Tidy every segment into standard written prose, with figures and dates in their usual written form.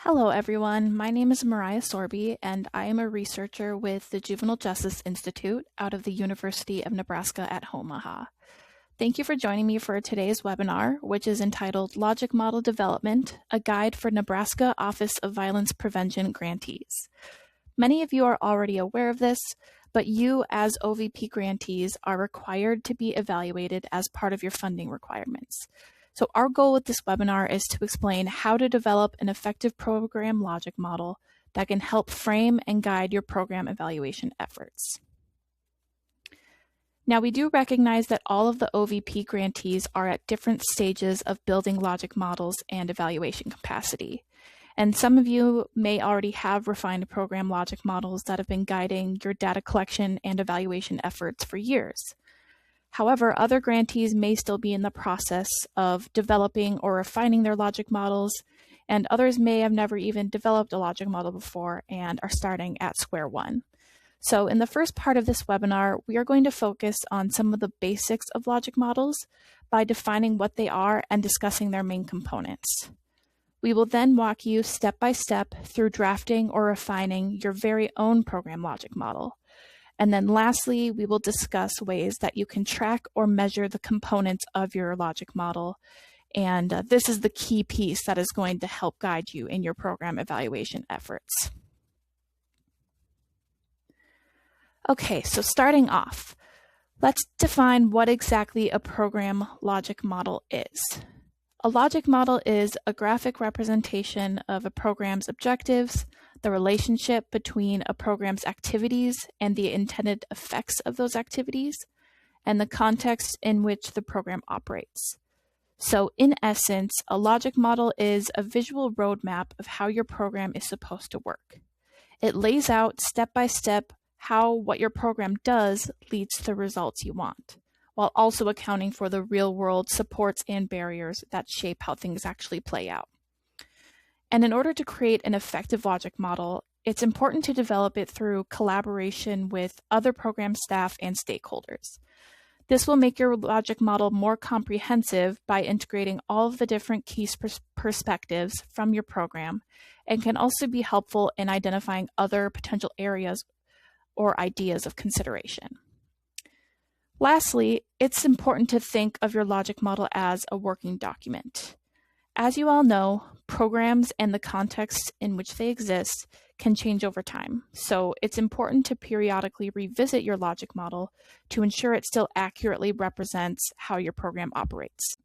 Hello, everyone. My name is Mariah Sorby, and I am a researcher with the Juvenile Justice Institute out of the University of Nebraska at Omaha. Thank you for joining me for today's webinar, which is entitled Logic Model Development, a Guide for Nebraska Office of Violence Prevention Grantees. Many of you are already aware of this, but you as OVP grantees are required to be evaluated as part of your funding requirements. So our goal with this webinar is to explain how to develop an effective program logic model that can help frame and guide your program evaluation efforts. Now, we do recognize that all of the OVP grantees are at different stages of building logic models and evaluation capacity. And some of you may already have refined program logic models that have been guiding your data collection and evaluation efforts for years. However, other grantees may still be in the process of developing or refining their logic models, and others may have never even developed a logic model before and are starting at square one. So in the first part of this webinar, we are going to focus on some of the basics of logic models by defining what they are and discussing their main components. We will then walk you step by step through drafting or refining your very own program logic model. And then lastly, we will discuss ways that you can track or measure the components of your logic model. And this is the key piece that is going to help guide you in your program evaluation efforts. Okay, so starting off, let's define what exactly a program logic model is. A logic model is a graphic representation of a program's objectives, the relationship between a program's activities and the intended effects of those activities, and the context in which the program operates. So in essence, a logic model is a visual roadmap of how your program is supposed to work. It lays out step by step how what your program does leads to the results you want, while also accounting for the real-world supports and barriers that shape how things actually play out. And in order to create an effective logic model, it's important to develop it through collaboration with other program staff and stakeholders. This will make your logic model more comprehensive by integrating all of the different key perspectives from your program, and can also be helpful in identifying other potential areas or ideas of consideration. Lastly, it's important to think of your logic model as a working document. As you all know, programs and the context in which they exist can change over time, so it's important to periodically revisit your logic model to ensure it still accurately represents how your program operates.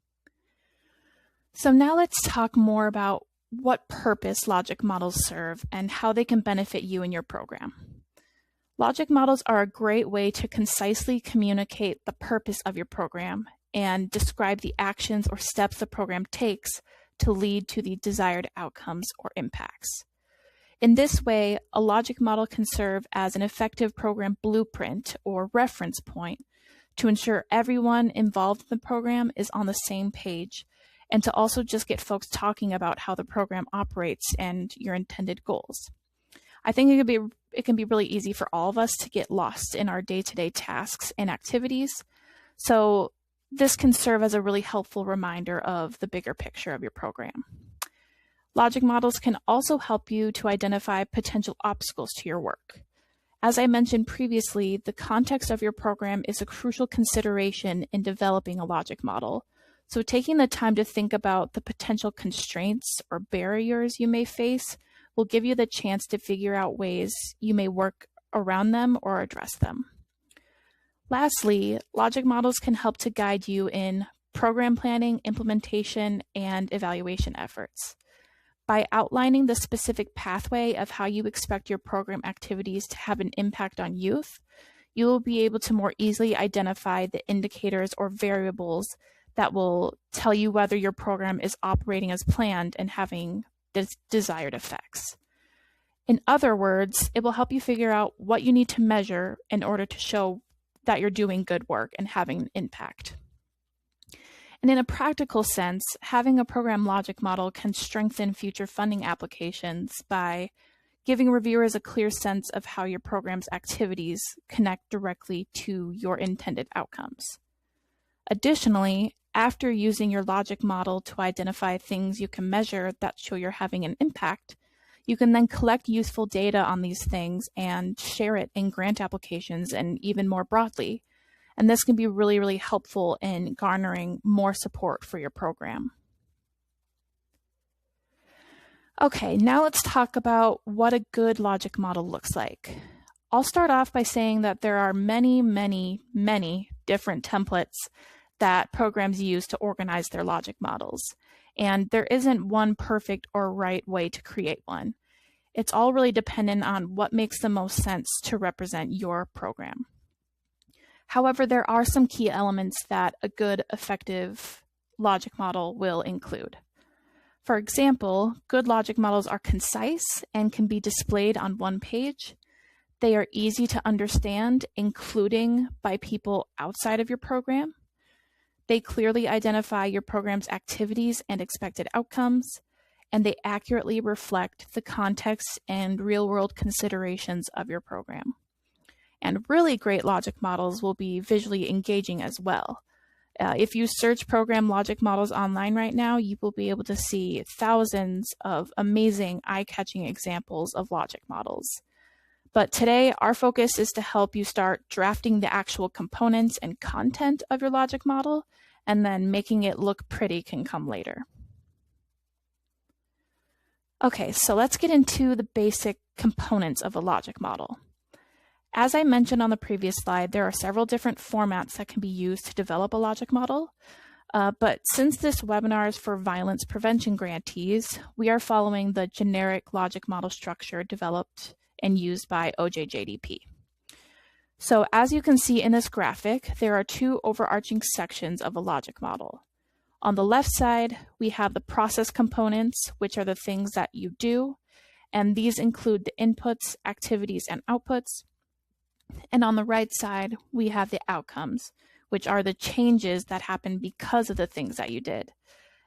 So now let's talk more about what purpose logic models serve and how they can benefit you and your program. Logic models are a great way to concisely communicate the purpose of your program and describe the actions or steps the program takes to lead to the desired outcomes or impacts. In this way, a logic model can serve as an effective program blueprint or reference point to ensure everyone involved in the program is on the same page, and to also just get folks talking about how the program operates and your intended goals. I think it can be really easy for all of us to get lost in our day-to-day tasks and activities. So this can serve as a really helpful reminder of the bigger picture of your program. Logic models can also help you to identify potential obstacles to your work. As I mentioned previously, the context of your program is a crucial consideration in developing a logic model. So taking the time to think about the potential constraints or barriers you may face will give you the chance to figure out ways you may work around them or address them. Lastly, logic models can help to guide you in program planning, implementation, and evaluation efforts. By outlining the specific pathway of how you expect your program activities to have an impact on youth, you will be able to more easily identify the indicators or variables that will tell you whether your program is operating as planned and having desired effects. In other words, it will help you figure out what you need to measure in order to show that you're doing good work and having an impact. And in a practical sense, having a program logic model can strengthen future funding applications by giving reviewers a clear sense of how your program's activities connect directly to your intended outcomes. Additionally, after using your logic model to identify things you can measure that show you're having an impact, You can then collect useful data on these things and share it in grant applications and even more broadly. And this can be really, really helpful in garnering more support for your program. Okay, now let's talk about what a good logic model looks like. I'll start off by saying that there are many, many, many different templates that programs use to organize their logic models. And there isn't one perfect or right way to create one. It's all really dependent on what makes the most sense to represent your program. However, there are some key elements that a good, effective logic model will include. For example, good logic models are concise and can be displayed on one page. They are easy to understand, including by people outside of your program. They clearly identify your program's activities and expected outcomes, and they accurately reflect the context and real-world considerations of your program. And really great logic models will be visually engaging as well. If you search program logic models online right now, you will be able to see thousands of amazing, eye-catching examples of logic models. But today, our focus is to help you start drafting the actual components and content of your logic model, and then making it look pretty can come later. Okay, so let's get into the basic components of a logic model. As I mentioned on the previous slide, there are several different formats that can be used to develop a logic model. But since this webinar is for violence prevention grantees, we are following the generic logic model structure developed and used by OJJDP. So as you can see in this graphic, there are two overarching sections of a logic model. On the left side, we have the process components, which are the things that you do, and these include the inputs, activities, and outputs. And on the right side, we have the outcomes, which are the changes that happen because of the things that you did.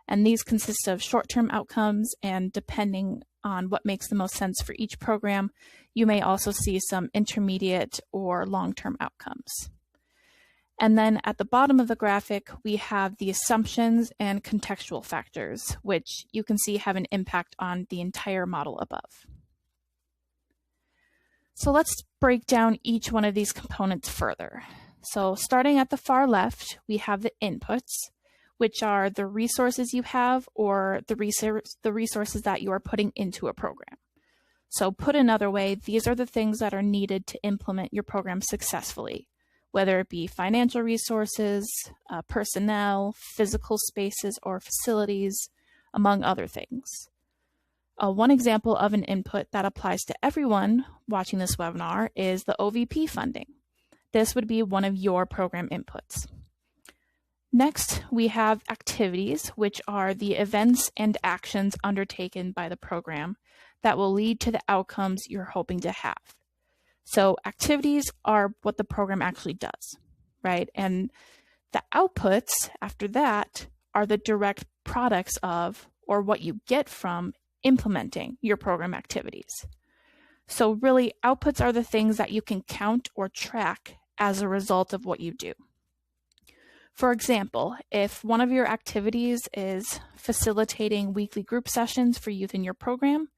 And these consist of short-term outcomes, and depending on what makes the most sense for each program, you may also see some intermediate or long-term outcomes. And then at the bottom of the graphic, we have the assumptions and contextual factors, which you can see have an impact on the entire model above. So let's break down each one of these components further. So starting at the far left, we have the inputs, which are the resources you have or the resources that you are putting into a program. So put another way, these are the things that are needed to implement your program successfully, whether it be financial resources, personnel, physical spaces, or facilities, among other things. One example of an input that applies to everyone watching this webinar is the OVP funding. This would be one of your program inputs. Next, we have activities, which are the events and actions undertaken by the program that will lead to the outcomes you're hoping to have. So activities are what the program actually does, right? And the outputs after that are the direct products of, or what you get from, implementing your program activities. So really, outputs are the things that you can count or track as a result of what you do. For example, if one of your activities is facilitating weekly group sessions for youth in your program,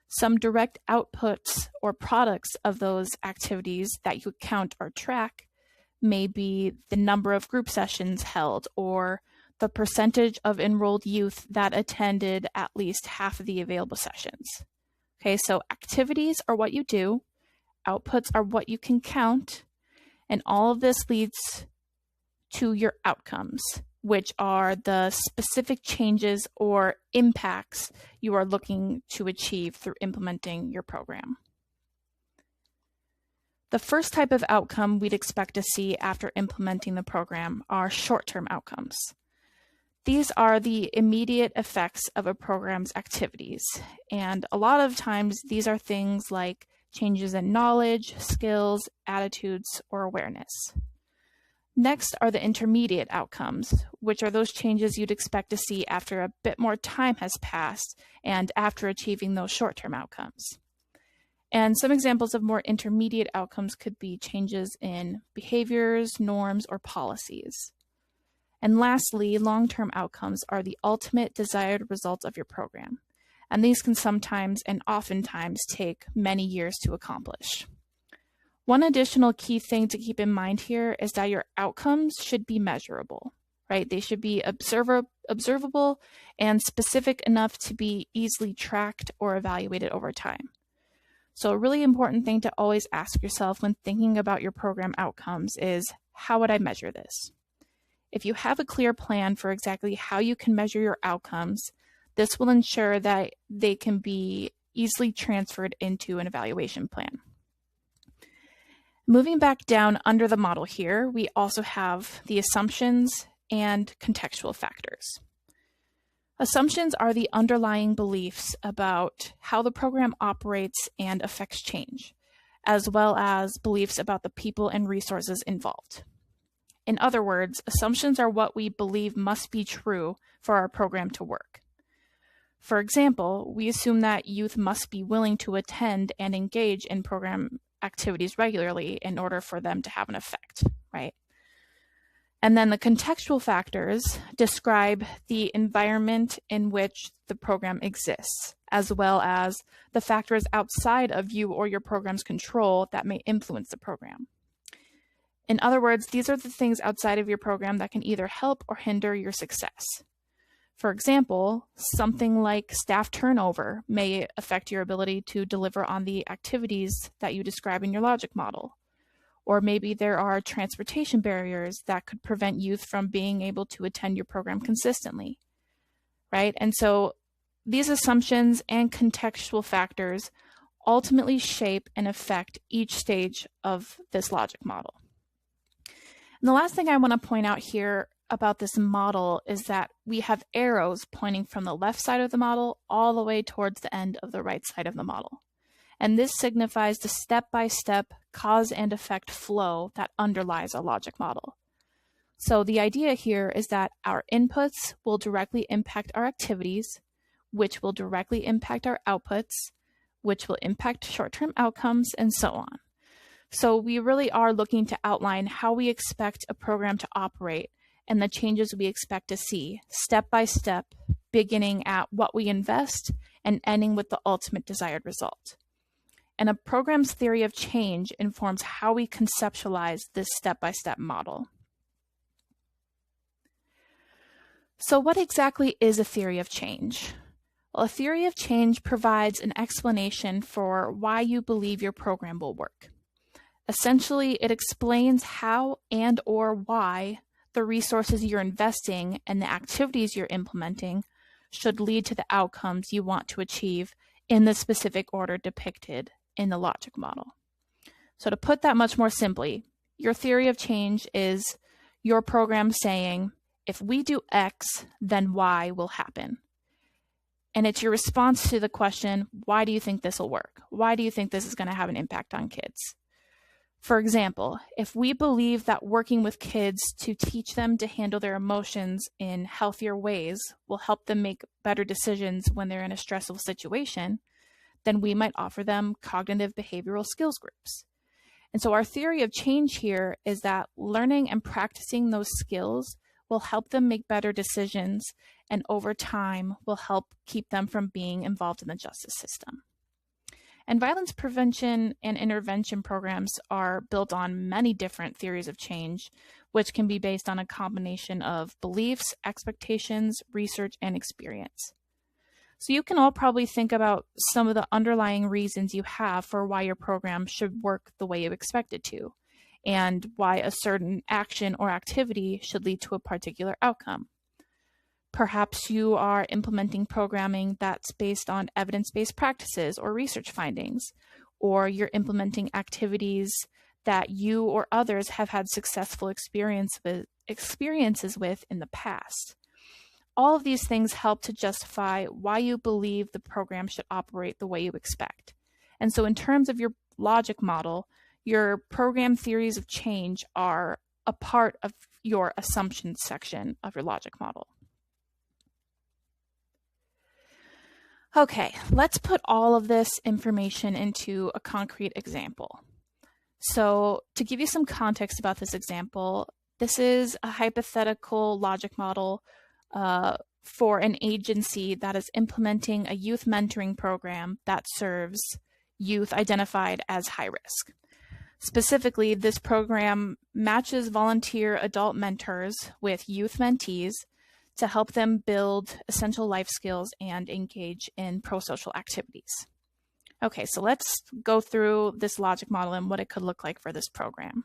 some direct outputs or products of those activities that you count or track may be the number of group sessions held, or the percentage of enrolled youth that attended at least half of the available sessions. Okay, so activities are what you do, outputs are what you can count, and all of this leads to your outcomes, which are the specific changes or impacts you are looking to achieve through implementing your program. The first type of outcome we'd expect to see after implementing the program are short-term outcomes. These are the immediate effects of a program's activities, and a lot of times these are things like changes in knowledge, skills, attitudes, or awareness. Next are the intermediate outcomes, which are those changes you'd expect to see after a bit more time has passed and after achieving those short-term outcomes. And some examples of more intermediate outcomes could be changes in behaviors, norms, or policies. And lastly, long-term outcomes are the ultimate desired results of your program. and these can sometimes and oftentimes take many years to accomplish. One additional key thing to keep in mind here is that your outcomes should be measurable, right? They should be observable and specific enough to be easily tracked or evaluated over time. So a really important thing to always ask yourself when thinking about your program outcomes is, how would I measure this? If you have a clear plan for exactly how you can measure your outcomes, this will ensure that they can be easily transferred into an evaluation plan. Moving back down under the model here, we also have the assumptions and contextual factors. Assumptions are the underlying beliefs about how the program operates and affects change, as well as beliefs about the people and resources involved. In other words, assumptions are what we believe must be true for our program to work. For example, we assume that youth must be willing to attend and engage in program activities regularly in order for them to have an effect, right? And then the contextual factors describe the environment in which the program exists, as well as the factors outside of you or your program's control that may influence the program. In other words, these are the things outside of your program that can either help or hinder your success. For example, something like staff turnover may affect your ability to deliver on the activities that you describe in your logic model. Or maybe there are transportation barriers that could prevent youth from being able to attend your program consistently, right? And so these assumptions and contextual factors ultimately shape and affect each stage of this logic model. And the last thing I want to point out here about this model is that we have arrows pointing from the left side of the model all the way towards the end of the right side of the model. And this signifies the step-by-step cause and effect flow that underlies a logic model. So the idea here is that our inputs will directly impact our activities, which will directly impact our outputs, which will impact short-term outcomes, and so on. So we really are looking to outline how we expect a program to operate and the changes we expect to see step by step, beginning at what we invest and ending with the ultimate desired result. And a program's theory of change informs how we conceptualize this step-by-step model. So what exactly is a theory of change? Well, a theory of change provides an explanation for why you believe your program will work. Essentially, it explains how and or why the resources you're investing and the activities you're implementing should lead to the outcomes you want to achieve in the specific order depicted in the logic model. So to put that much more simply, your theory of change is your program saying, if we do X, then Y will happen. And it's your response to the question, why do you think this will work? Why do you think this is going to have an impact on kids? For example, if we believe that working with kids to teach them to handle their emotions in healthier ways will help them make better decisions when they're in a stressful situation, then we might offer them cognitive behavioral skills groups. And so our theory of change here is that learning and practicing those skills will help them make better decisions and over time will help keep them from being involved in the justice system. And violence prevention and intervention programs are built on many different theories of change, which can be based on a combination of beliefs, expectations, research, and experience. So you can all probably think about some of the underlying reasons you have for why your program should work the way you expect it to, and why a certain action or activity should lead to a particular outcome. Perhaps you are implementing programming that's based on evidence-based practices or research findings, or you're implementing activities that you or others have had successful experiences with in the past. All of these things help to justify why you believe the program should operate the way you expect. And so in terms of your logic model, your program theories of change are a part of your assumptions section of your logic model. Okay, let's put all of this information into a concrete example. So to give you some context about this example, this is a hypothetical logic model for an agency that is implementing a youth mentoring program that serves youth identified as high risk. Specifically, this program matches volunteer adult mentors with youth mentees to help them build essential life skills and engage in pro-social activities. Okay, so let's go through this logic model and what it could look like for this program.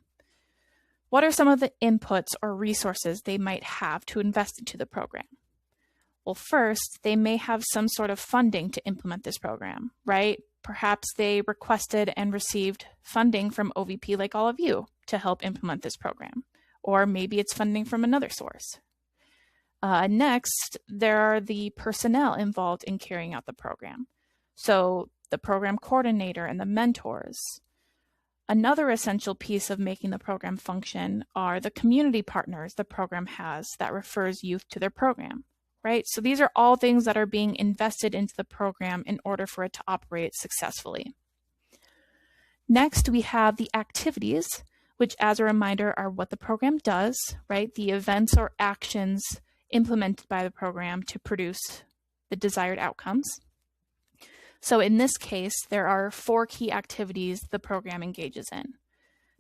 What are some of the inputs or resources they might have to invest into the program? Well, first, they may have some sort of funding to implement this program, right? Perhaps they requested and received funding from OVP like all of you to help implement this program, or maybe it's funding from another source. Next, there are the personnel involved in carrying out the program. So the program coordinator and the mentors. Another essential piece of making the program function are the community partners the program has that refers youth to their program, right? So these are all things that are being invested into the program in order for it to operate successfully. Next, we have the activities, which as a reminder are what the program does, right? The events or actions implemented by the program to produce the desired outcomes. So in this case, there are 4 key activities the program engages in.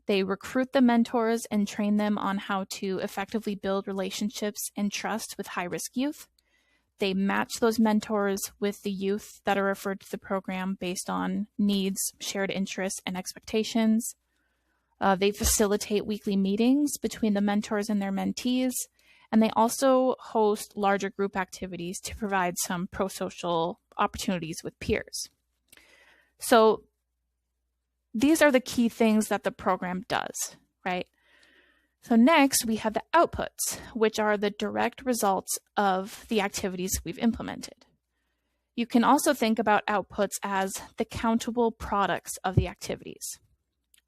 They recruit the mentors and train them on how to effectively build relationships and trust with high-risk youth. They match those mentors with the youth that are referred to the program based on needs, shared interests, and expectations. They facilitate weekly meetings between the mentors and their mentees, and they also host larger group activities to provide some pro-social opportunities with peers. So these are the key things that the program does, right? So next we have the outputs, which are the direct results of the activities we've implemented. You can also think about outputs as the countable products of the activities.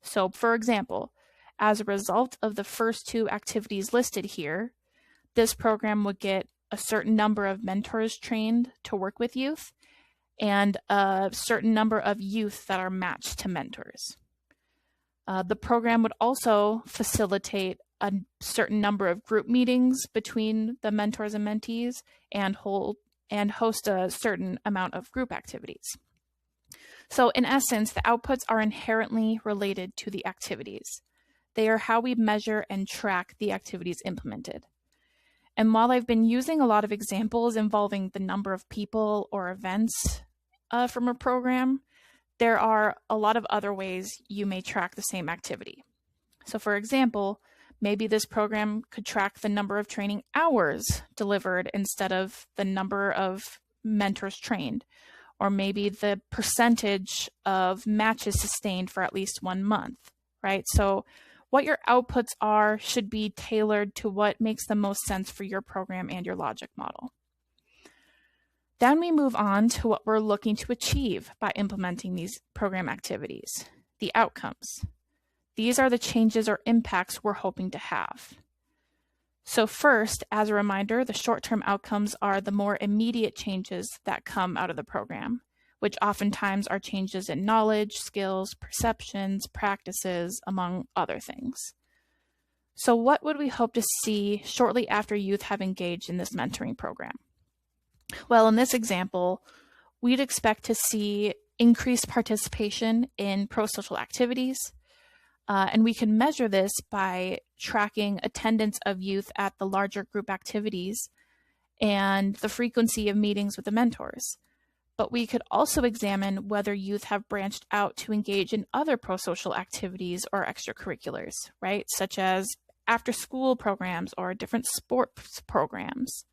So for example, as a result of the first 2 activities listed here, this program would get a certain number of mentors trained to work with youth and a certain number of youth that are matched to mentors. The program would also facilitate a certain number of group meetings between the mentors and mentees and host a certain amount of group activities. So in essence, the outputs are inherently related to the activities. They are how we measure and track the activities implemented. And while I've been using a lot of examples involving the number of people or events from a program, there are a lot of other ways you may track the same activity. So for example, maybe this program could track the number of training hours delivered instead of the number of mentors trained, or maybe the percentage of matches sustained for at least 1 month, right? So what your outputs are should be tailored to what makes the most sense for your program and your logic model. Then we move on to what we're looking to achieve by implementing these program activities, the outcomes. These are the changes or impacts we're hoping to have. So first, as a reminder, the short-term outcomes are the more immediate changes that come out of the program, which oftentimes are changes in knowledge, skills, perceptions, practices, among other things. So what would we hope to see shortly after youth have engaged in this mentoring program? Well, in this example, we'd expect to see increased participation in pro-social activities, and we can measure this by tracking attendance of youth at the larger group activities and the frequency of meetings with the mentors. But we could also examine whether youth have branched out to engage in other pro-social activities or extracurriculars, right? Such as after-school programs or different sports programs.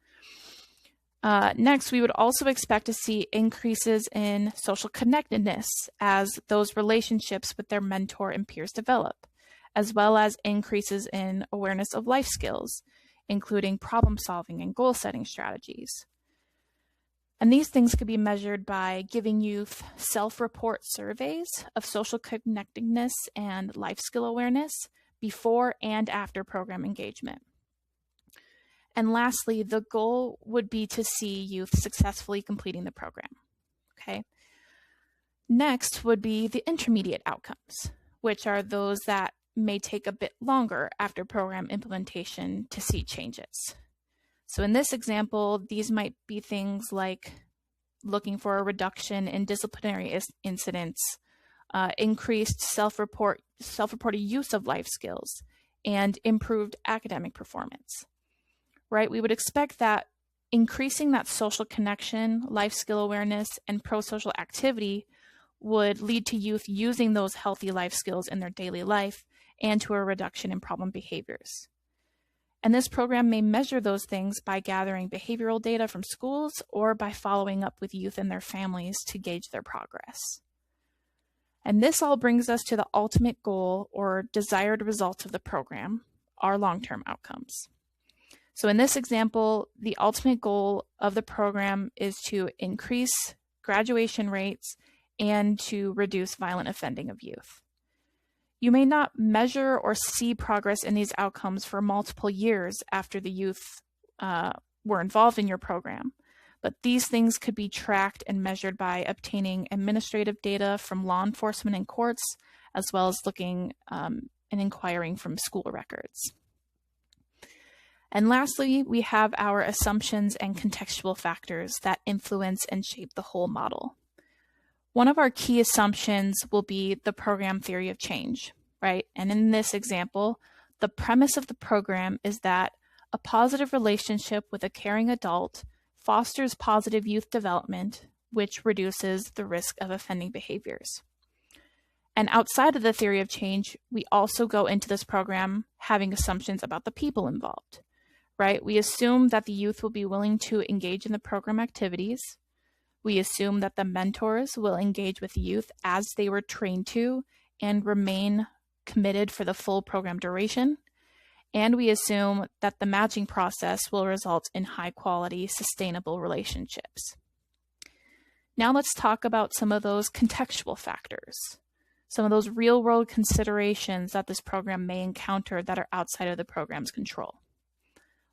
Next, we would also expect to see increases in social connectedness as those relationships with their mentor and peers develop, as well as increases in awareness of life skills, including problem solving and goal setting strategies. And these things could be measured by giving youth self-report surveys of social connectedness and life skill awareness before and after program engagement. And lastly, the goal would be to see youth successfully completing the program. Okay. Next would be the intermediate outcomes, which are those that may take a bit longer after program implementation to see changes. So in this example, these might be things like looking for a reduction in disciplinary incidents, increased self-reported use of life skills, and improved academic performance, right? We would expect that increasing that social connection, life skill awareness, and pro-social activity would lead to youth using those healthy life skills in their daily life and to a reduction in problem behaviors. And this program may measure those things by gathering behavioral data from schools or by following up with youth and their families to gauge their progress. And this all brings us to the ultimate goal or desired results of the program, our long-term outcomes. So in this example, the ultimate goal of the program is to increase graduation rates and to reduce violent offending of youth. You may not measure or see progress in these outcomes for multiple years after the youth were involved in your program, but these things could be tracked and measured by obtaining administrative data from law enforcement and courts, as well as looking and inquiring from school records. And lastly, we have our assumptions and contextual factors that influence and shape the whole model. One of our key assumptions will be the program theory of change, right? And in this example, the premise of the program is that a positive relationship with a caring adult fosters positive youth development, which reduces the risk of offending behaviors. And outside of the theory of change, we also go into this program having assumptions about the people involved, right? We assume that the youth will be willing to engage in the program activities. We assume that the mentors will engage with youth as they were trained to and remain committed for the full program duration. And we assume that the matching process will result in high-quality, sustainable relationships. Now let's talk about some of those contextual factors, some of those real-world considerations that this program may encounter that are outside of the program's control.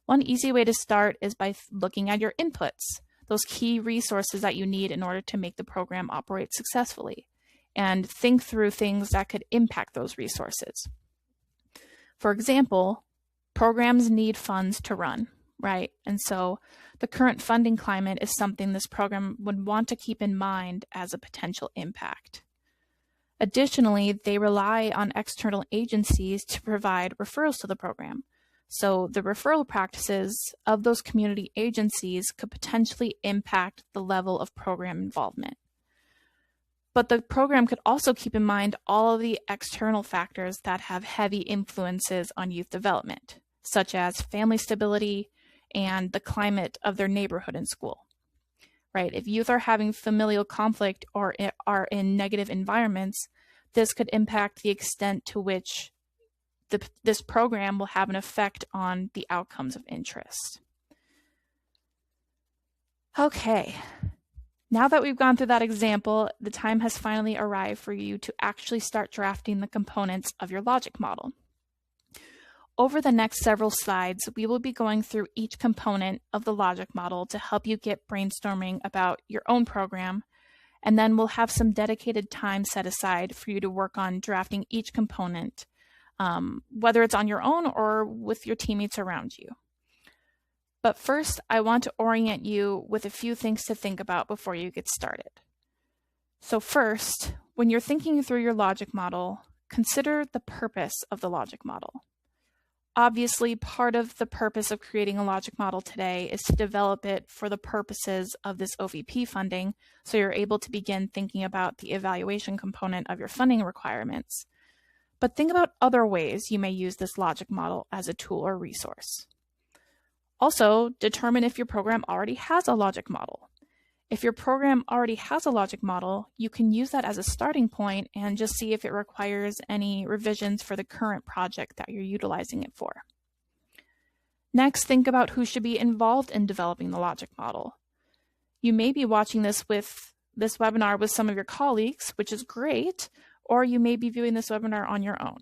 One easy way to start is by looking at your inputs, those key resources that you need in order to make the program operate successfully, and think through things that could impact those resources. For example, programs need funds to run, right? And so the current funding climate is something this program would want to keep in mind as a potential impact. Additionally, they rely on external agencies to provide referrals to the program. So the referral practices of those community agencies could potentially impact the level of program involvement. But the program could also keep in mind all of the external factors that have heavy influences on youth development, such as family stability and the climate of their neighborhood and school, right? If youth are having familial conflict or are in negative environments, this could impact the extent to which this program will have an effect on the outcomes of interest. Okay, now that we've gone through that example, the time has finally arrived for you to actually start drafting the components of your logic model. Over the next several slides, we will be going through each component of the logic model to help you get brainstorming about your own program, and then we'll have some dedicated time set aside for you to work on drafting each component, whether it's on your own or with your teammates around you. But first, I want to orient you with a few things to think about before you get started. So first, when you're thinking through your logic model, consider the purpose of the logic model. Obviously, part of the purpose of creating a logic model today is to develop it for the purposes of this OVP funding, so you're able to begin thinking about the evaluation component of your funding requirements. But think about other ways you may use this logic model as a tool or resource. Also, determine if your program already has a logic model. If your program already has a logic model, you can use that as a starting point and just see if it requires any revisions for the current project that you're utilizing it for. Next, think about who should be involved in developing the logic model. You may be watching this webinar with some of your colleagues, which is great, or you may be viewing this webinar on your own.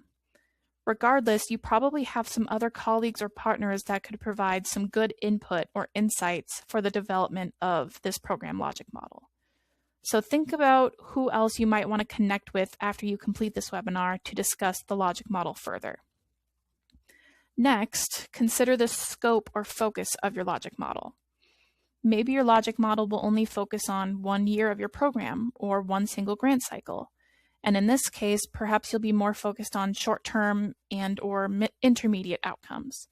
Regardless, you probably have some other colleagues or partners that could provide some good input or insights for the development of this program logic model. So think about who else you might want to connect with after you complete this webinar to discuss the logic model further. Next, consider the scope or focus of your logic model. Maybe your logic model will only focus on 1 year of your program or one single grant cycle. And in this case, perhaps you'll be more focused on short-term and or intermediate outcomes.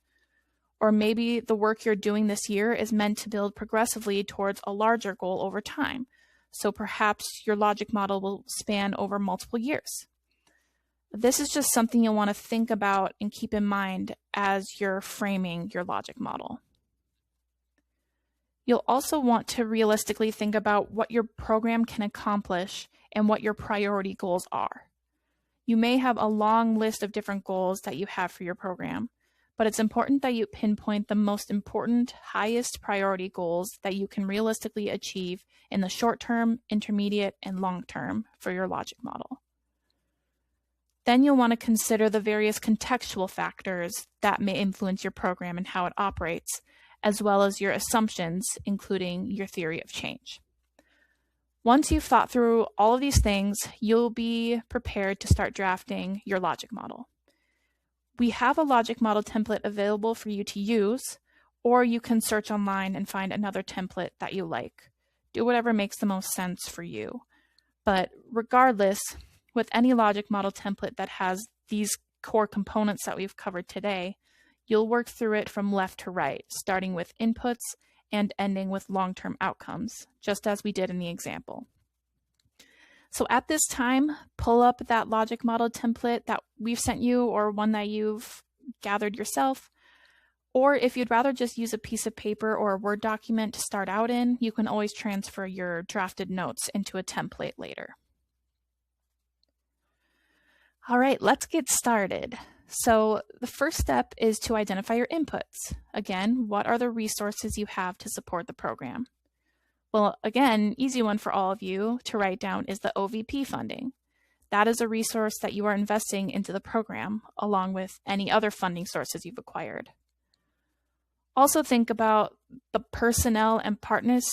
Or maybe the work you're doing this year is meant to build progressively towards a larger goal over time. So perhaps your logic model will span over multiple years. This is just something you'll want to think about and keep in mind as you're framing your logic model. You'll also want to realistically think about what your program can accomplish and what your priority goals are. You may have a long list of different goals that you have for your program, but it's important that you pinpoint the most important, highest priority goals that you can realistically achieve in the short term, intermediate, and long term for your logic model. Then you'll want to consider the various contextual factors that may influence your program and how it operates, as well as your assumptions, including your theory of change. Once you've thought through all of these things, you'll be prepared to start drafting your logic model. We have a logic model template available for you to use, or you can search online and find another template that you like. Do whatever makes the most sense for you. But regardless, with any logic model template that has these core components that we've covered today, you'll work through it from left to right, starting with inputs and ending with long-term outcomes, just as we did in the example. So at this time, pull up that logic model template that we've sent you or one that you've gathered yourself. Or if you'd rather just use a piece of paper or a Word document to start out in, you can always transfer your drafted notes into a template later. All right, let's get started. So the first step is to identify your inputs. Again, what are the resources you have to support the program? Well, again, easy one for all of you to write down is the OVP funding. That is a resource that you are investing into the program, along with any other funding sources you've acquired. Also think about the personnel and partners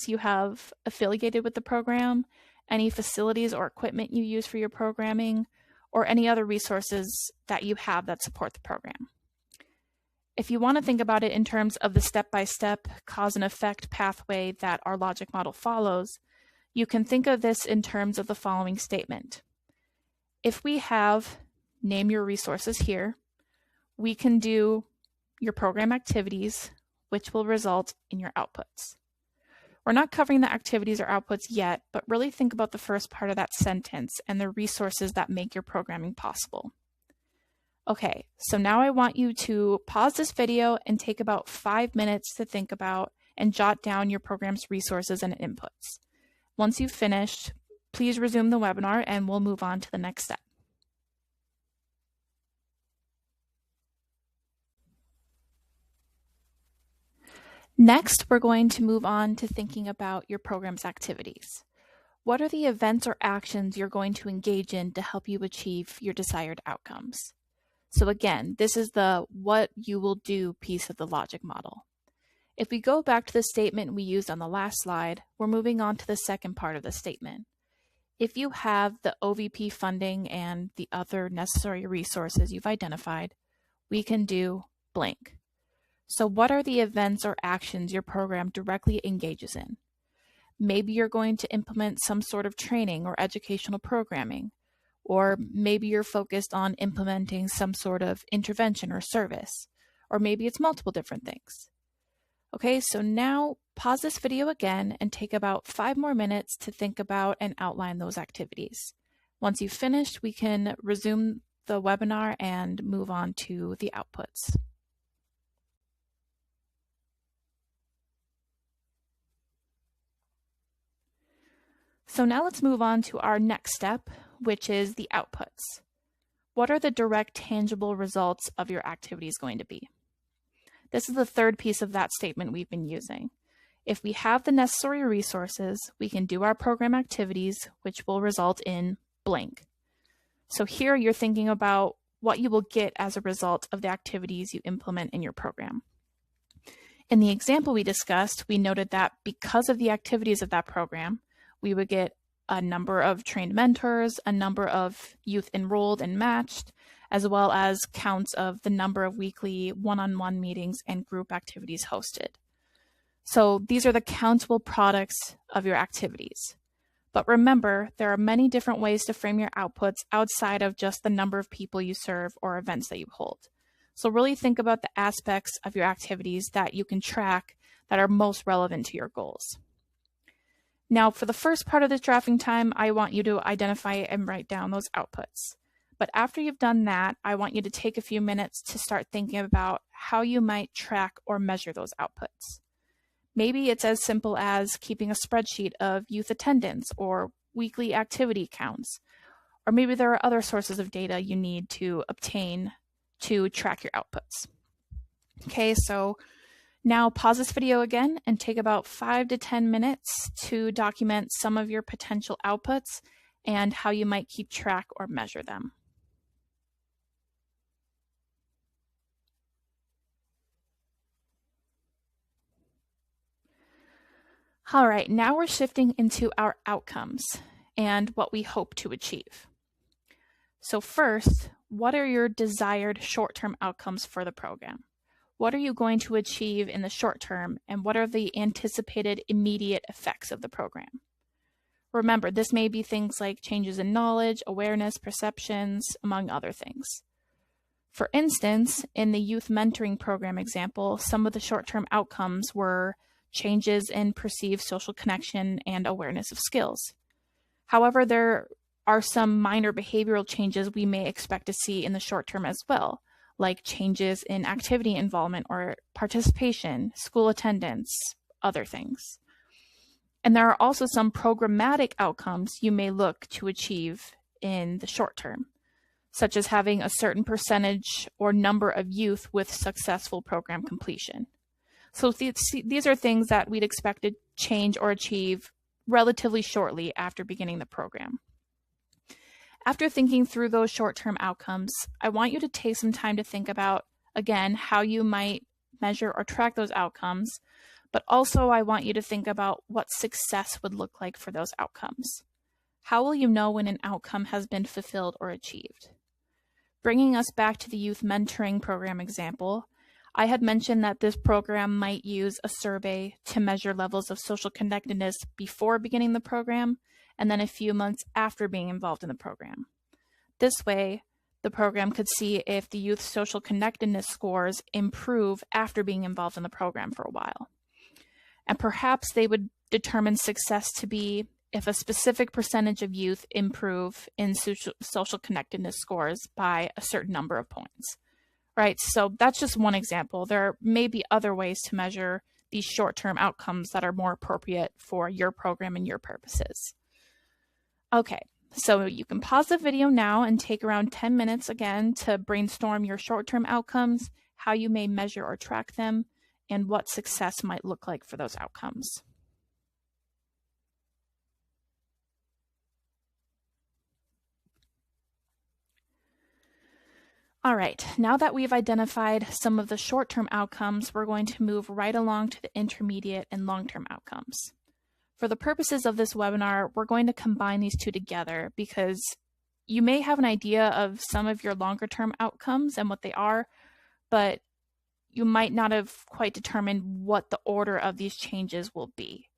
you have affiliated with the program, any facilities or equipment you use for your programming, or any other resources that you have that support the program. If you want to think about it in terms of the step-by-step cause and effect pathway that our logic model follows, you can think of this in terms of the following statement. If we have name your resources here, we can do your program activities, which will result in your outputs. We're not covering the activities or outputs yet, but really think about the first part of that sentence and the resources that make your programming possible. Okay, so now I want you to pause this video and take about 5 minutes to think about and jot down your program's resources and inputs. Once you've finished, please resume the webinar and we'll move on to the next step. Next, we're going to move on to thinking about your program's activities. What are the events or actions you're going to engage in to help you achieve your desired outcomes? So again, this is the what you will do piece of the logic model. If we go back to the statement we used on the last slide, we're moving on to the second part of the statement. If you have the OVP funding and the other necessary resources you've identified, we can do blank. So what are the events or actions your program directly engages in? Maybe you're going to implement some sort of training or educational programming, or maybe you're focused on implementing some sort of intervention or service, or maybe it's multiple different things. Okay, so now pause this video again and take about 5 more minutes to think about and outline those activities. Once you've finished, we can resume the webinar and move on to the outputs. So now let's move on to our next step, which is the outputs. What are the direct tangible results of your activities going to be? This is the third piece of that statement we've been using. If we have the necessary resources, we can do our program activities, which will result in blank. So here you're thinking about what you will get as a result of the activities you implement in your program. In the example we discussed, we noted that because of the activities of that program, we would get a number of trained mentors, a number of youth enrolled and matched, as well as counts of the number of weekly one-on-one meetings and group activities hosted. So these are the countable products of your activities. But remember, there are many different ways to frame your outputs outside of just the number of people you serve or events that you hold. So really think about the aspects of your activities that you can track that are most relevant to your goals. Now, for the first part of this drafting time, I want you to identify and write down those outputs. But after you've done that, I want you to take a few minutes to start thinking about how you might track or measure those outputs. Maybe it's as simple as keeping a spreadsheet of youth attendance or weekly activity counts, or maybe there are other sources of data you need to obtain to track your outputs. Okay, so now pause this video again and take about 5 to 10 minutes to document some of your potential outputs and how you might keep track or measure them. All right, now we're shifting into our outcomes and what we hope to achieve. So first, what are your desired short-term outcomes for the program? What are you going to achieve in the short term, and what are the anticipated immediate effects of the program? Remember, this may be things like changes in knowledge, awareness, perceptions, among other things. For instance, in the youth mentoring program example, some of the short-term outcomes were changes in perceived social connection and awareness of skills. However, there are some minor behavioral changes we may expect to see in the short term as well, like changes in activity involvement or participation, school attendance, other things. And there are also some programmatic outcomes you may look to achieve in the short term, such as having a certain percentage or number of youth with successful program completion. So these are things that we'd expect to change or achieve relatively shortly after beginning the program. After thinking through those short-term outcomes, I want you to take some time to think about, again, how you might measure or track those outcomes, but also I want you to think about what success would look like for those outcomes. How will you know when an outcome has been fulfilled or achieved? Bringing us back to the youth mentoring program example, I had mentioned that this program might use a survey to measure levels of social connectedness before beginning the program, and then a few months after being involved in the program. This way, the program could see if the youth's social connectedness scores improve after being involved in the program for a while. And perhaps they would determine success to be if a specific percentage of youth improve in social connectedness scores by a certain number of points. Right, so that's just one example. There may be other ways to measure these short-term outcomes that are more appropriate for your program and your purposes. Okay, so you can pause the video now and take around 10 minutes again to brainstorm your short-term outcomes, how you may measure or track them, and what success might look like for those outcomes. All right, now that we've identified some of the short-term outcomes, we're going to move right along to the intermediate and long-term outcomes. For the purposes of this webinar, we're going to combine these two together because you may have an idea of some of your longer-term outcomes and what they are, but you might not have quite determined what the order of these changes will be.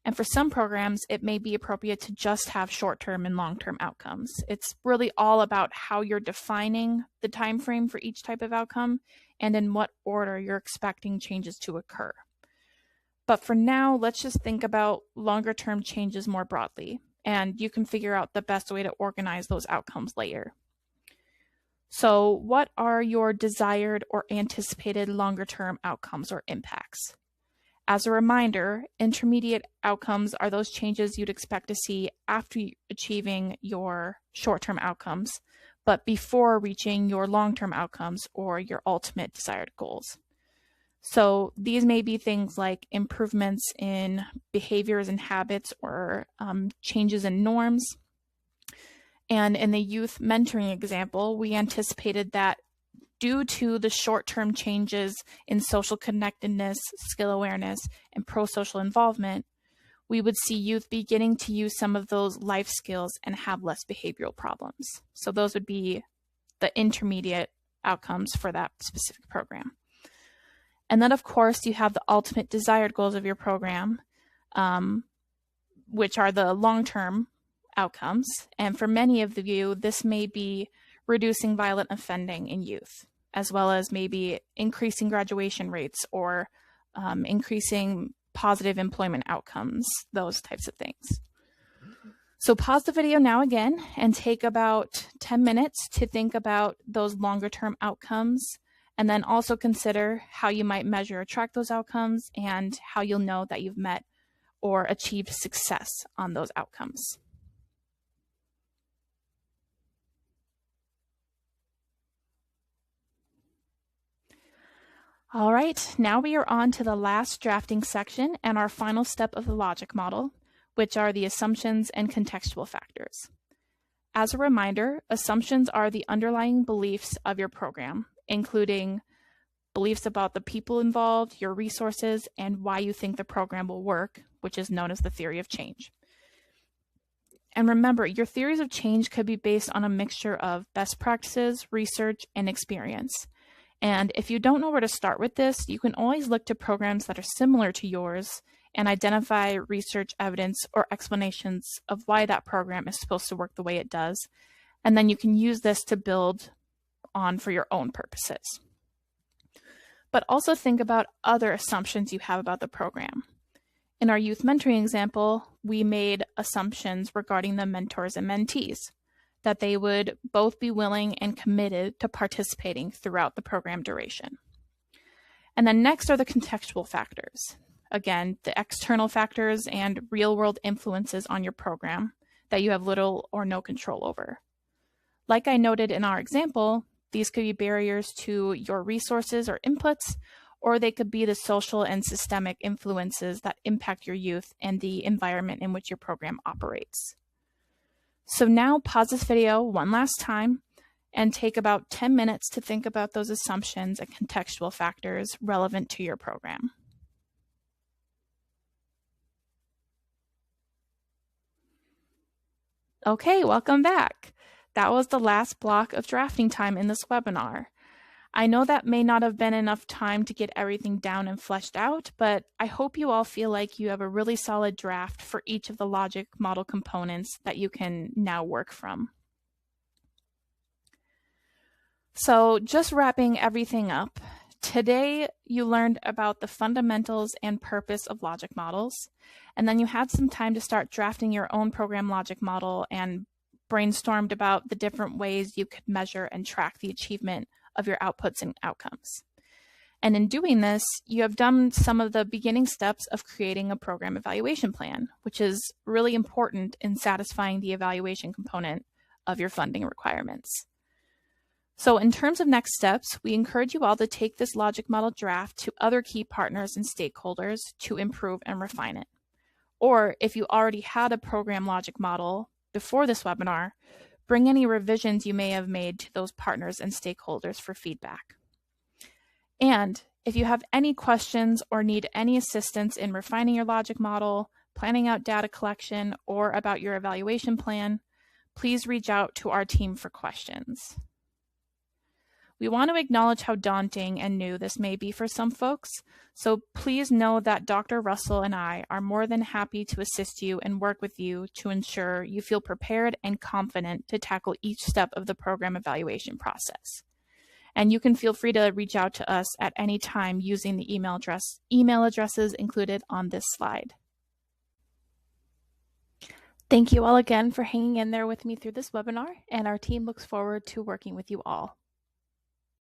And for some programs, it may be appropriate to just have short-term and long-term outcomes. It's really all about how you're defining the time frame for each type of outcome and in what order you're expecting changes to occur. But for now, let's just think about longer-term changes more broadly, and you can figure out the best way to organize those outcomes later. So what are your desired or anticipated longer-term outcomes or impacts? As a reminder, intermediate outcomes are those changes you'd expect to see after achieving your short-term outcomes, but before reaching your long-term outcomes or your ultimate desired goals. So these may be things like improvements in behaviors and habits or changes in norms. And in the youth mentoring example, we anticipated that due to the short-term changes in social connectedness, skill awareness, and pro-social involvement, we would see youth beginning to use some of those life skills and have less behavioral problems. So those would be the intermediate outcomes for that specific program. And then, of course, you have the ultimate desired goals of your program, which are the long-term outcomes. And for many of you, this may be reducing violent offending in youth, as well as maybe increasing graduation rates or increasing positive employment outcomes, those types of things. So pause the video now again and take about 10 minutes to think about those longer term outcomes, and then also consider how you might measure or track those outcomes and how you'll know that you've met or achieved success on those outcomes. All right, now we are on to the last drafting section and our final step of the logic model, which are the assumptions and contextual factors. As a reminder, assumptions are the underlying beliefs of your program, including beliefs about the people involved, your resources, and why you think the program will work, which is known as the theory of change. And remember, your theories of change could be based on a mixture of best practices, research, and experience. And if you don't know where to start with this, you can always look to programs that are similar to yours and identify research evidence or explanations of why that program is supposed to work the way it does. And then you can use this to build on for your own purposes. But also think about other assumptions you have about the program. In our youth mentoring example, we made assumptions regarding the mentors and mentees, that they would both be willing and committed to participating throughout the program duration. And then next are the contextual factors. Again, the external factors and real-world influences on your program that you have little or no control over. Like I noted in our example, these could be barriers to your resources or inputs, or they could be the social and systemic influences that impact your youth and the environment in which your program operates. So now pause this video one last time and take about 10 minutes to think about those assumptions and contextual factors relevant to your program. Okay, welcome back. That was the last block of drafting time in this webinar. I know that may not have been enough time to get everything down and fleshed out, but I hope you all feel like you have a really solid draft for each of the logic model components that you can now work from. So just wrapping everything up, today you learned about the fundamentals and purpose of logic models, and then you had some time to start drafting your own program logic model and brainstormed about the different ways you could measure and track the achievement of your outputs and outcomes. And in doing this, you have done some of the beginning steps of creating a program evaluation plan, which is really important in satisfying the evaluation component of your funding requirements. So in terms of next steps, we encourage you all to take this logic model draft to other key partners and stakeholders to improve and refine it. Or if you already had a program logic model before this webinar, bring any revisions you may have made to those partners and stakeholders for feedback. And if you have any questions or need any assistance in refining your logic model, planning out data collection, or about your evaluation plan, please reach out to our team for questions. We want to acknowledge how daunting and new this may be for some folks, so please know that Dr. Russell and I are more than happy to assist you and work with you to ensure you feel prepared and confident to tackle each step of the program evaluation process. And you can feel free to reach out to us at any time using the email addresses included on this slide. Thank you all again for hanging in there with me through this webinar, and our team looks forward to working with you all.